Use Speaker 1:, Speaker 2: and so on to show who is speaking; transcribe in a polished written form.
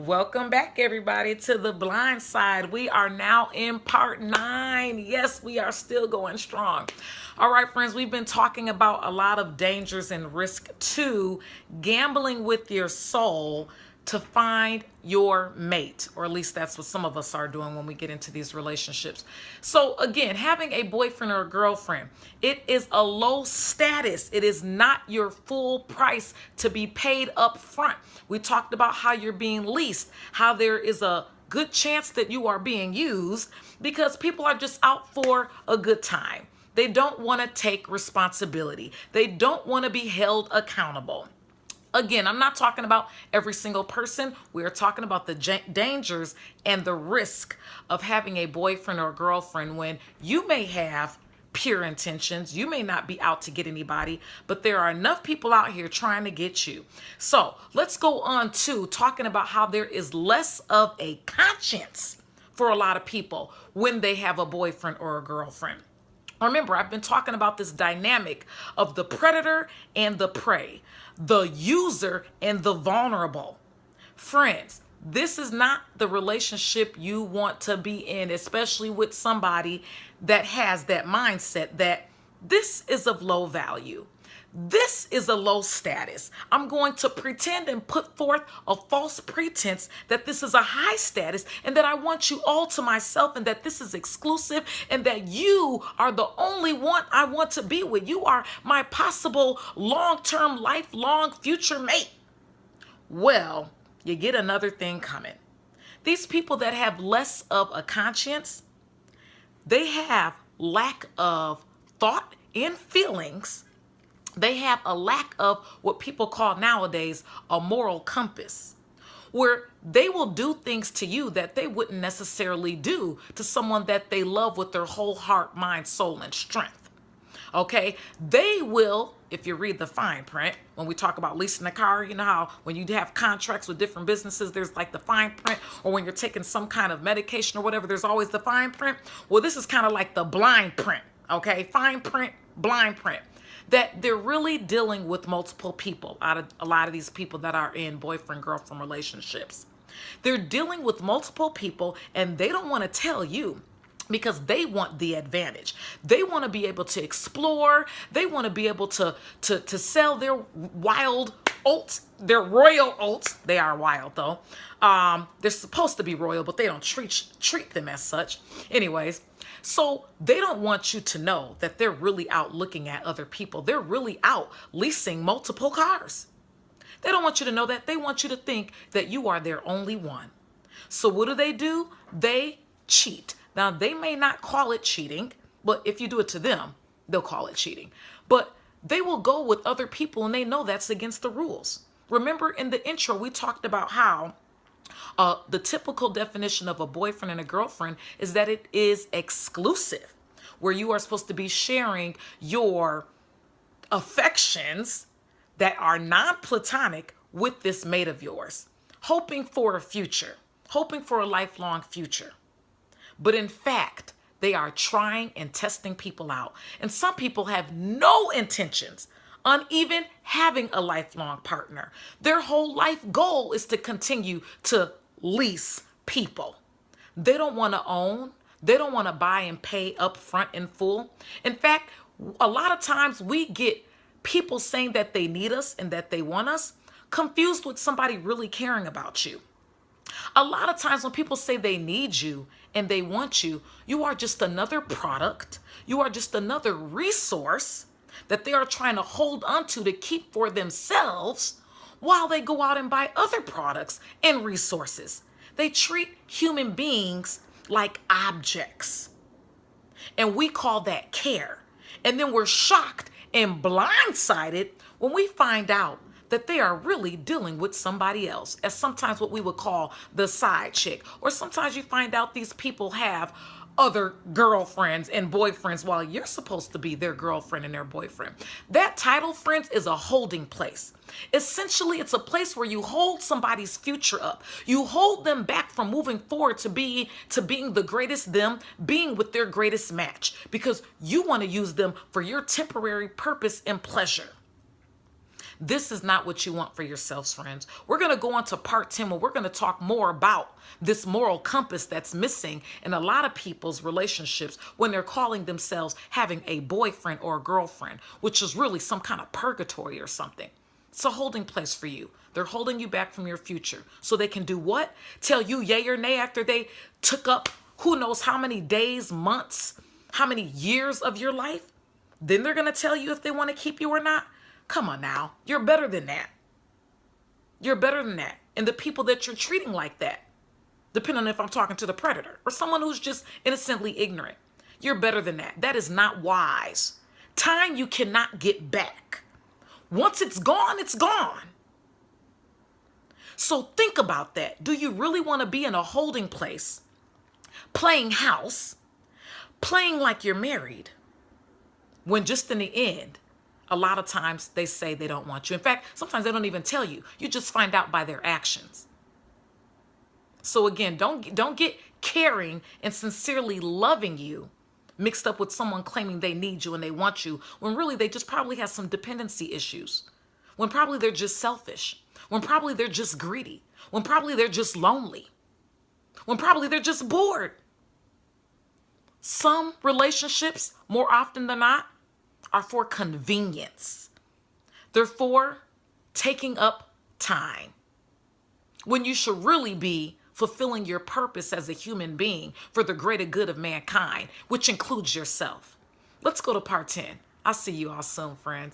Speaker 1: Welcome back, everybody, to the Blindside. We are now in part 9. Yes, we are still going strong. All right, friends, we've been talking about a lot of dangers and risk to gambling with your soul to find your mate, or at least that's what some of us are doing when we get into these relationships. So again, having a boyfriend or a girlfriend, it is a low status. It is not your full price to be paid up front. We talked about how you're being leased, how there is a good chance that you are being used because people are just out for a good time. They don't want to take responsibility. They don't want to be held accountable. Again, I'm not talking about every single person. We are talking about the dangers and the risk of having a boyfriend or girlfriend when you may have pure intentions. You may not be out to get anybody, but there are enough people out here trying to get you. So let's go on to talking about how there is less of a conscience for a lot of people when they have a boyfriend or a girlfriend. Remember, I've been talking about this dynamic of the predator and the prey, the user and the vulnerable. Friends, this is not the relationship you want to be in, especially with somebody that has that mindset that this is of low value. This is a low status. I'm going to pretend and put forth a false pretense that this is a high status and that I want you all to myself and that this is exclusive and that you are the only one I want to be with. You are my possible long-term, lifelong future mate. Well, you get another thing coming. These people that have less of a conscience, they have lack of thought and feelings. They have a lack of what people call nowadays a moral compass, where they will do things to you that they wouldn't necessarily do to someone that they love with their whole heart, mind, soul, and strength. Okay? They will, if you read the fine print, when we talk about leasing a car, you know how when you have contracts with different businesses, there's like the fine print, or when you're taking some kind of medication or whatever, there's always the fine print. Well, this is kind of like the blind print, okay? Fine print, blind print. That they're really dealing with multiple people out of a lot of these people that are in boyfriend-girlfriend relationships. They're dealing with multiple people and they don't want to tell you because they want the advantage. They want to be able to explore. They want to be able to sell their wild oats, their royal oats. They are wild though. They're supposed to be royal, but they don't treat them as such. Anyways, so they don't want you to know that they're really out looking at other people. They're really out leasing multiple cars. They don't want you to know that. They want you to think that you are their only one. So what do? They cheat. Now, they may not call it cheating, but if you do it to them, they'll call it cheating. But they will go with other people and they know that's against the rules. Remember in the intro, we talked about how the typical definition of a boyfriend and a girlfriend is that it is exclusive, where you are supposed to be sharing your affections that are non-platonic with this mate of yours, hoping for a future, hoping for a lifelong future. But in fact, they are trying and testing people out. And some people have no intentions on even having a lifelong partner. Their whole life goal is to continue to lease people. They don't want to own. They don't want to buy and pay up front in full. In fact, a lot of times we get people saying that they need us and that they want us confused with somebody really caring about you. A lot of times when people say they need you and they want you, you are just another product. You are just another resource that they are trying to hold onto to keep for themselves while they go out and buy other products and resources. They treat human beings like objects. And we call that care. And then we're shocked and blindsided when we find out that they are really dealing with somebody else, as sometimes what we would call the side chick. Or sometimes you find out these people have other girlfriends and boyfriends while you're supposed to be their girlfriend and their boyfriend. That title, friends, is a holding place. Essentially, it's a place where you hold somebody's future up. You hold them back from moving forward to being the greatest them, being with their greatest match, because you want to use them for your temporary purpose and pleasure. This is not what you want for yourselves, friends. We're going to go on to part 10 where we're going to talk more about this moral compass that's missing in a lot of people's relationships when they're calling themselves having a boyfriend or a girlfriend, which is really some kind of purgatory or something. It's a holding place for you. They're holding you back from your future so they can do what? Tell you yay or nay after they took up who knows how many days, months, how many years of your life. Then they're going to tell you if they want to keep you or not. Come on now. You're better than that. You're better than that. And the people that you're treating like that, depending on if I'm talking to the predator or someone who's just innocently ignorant, you're better than that. That is not wise. Time you cannot get back. Once it's gone, it's gone. So think about that. Do you really want to be in a holding place, playing house, playing like you're married, when just in the end, a lot of times they say they don't want you. In fact, sometimes they don't even tell you. You just find out by their actions. So again, don't get caring and sincerely loving you mixed up with someone claiming they need you and they want you, when really they just probably have some dependency issues, when probably they're just selfish, when probably they're just greedy, when probably they're just lonely, when probably they're just bored. Some relationships, more often than not, are for convenience. They're for taking up time, when you should really be fulfilling your purpose as a human being for the greater good of mankind, which includes yourself. Let's go to part 10. I'll see you all soon, friends.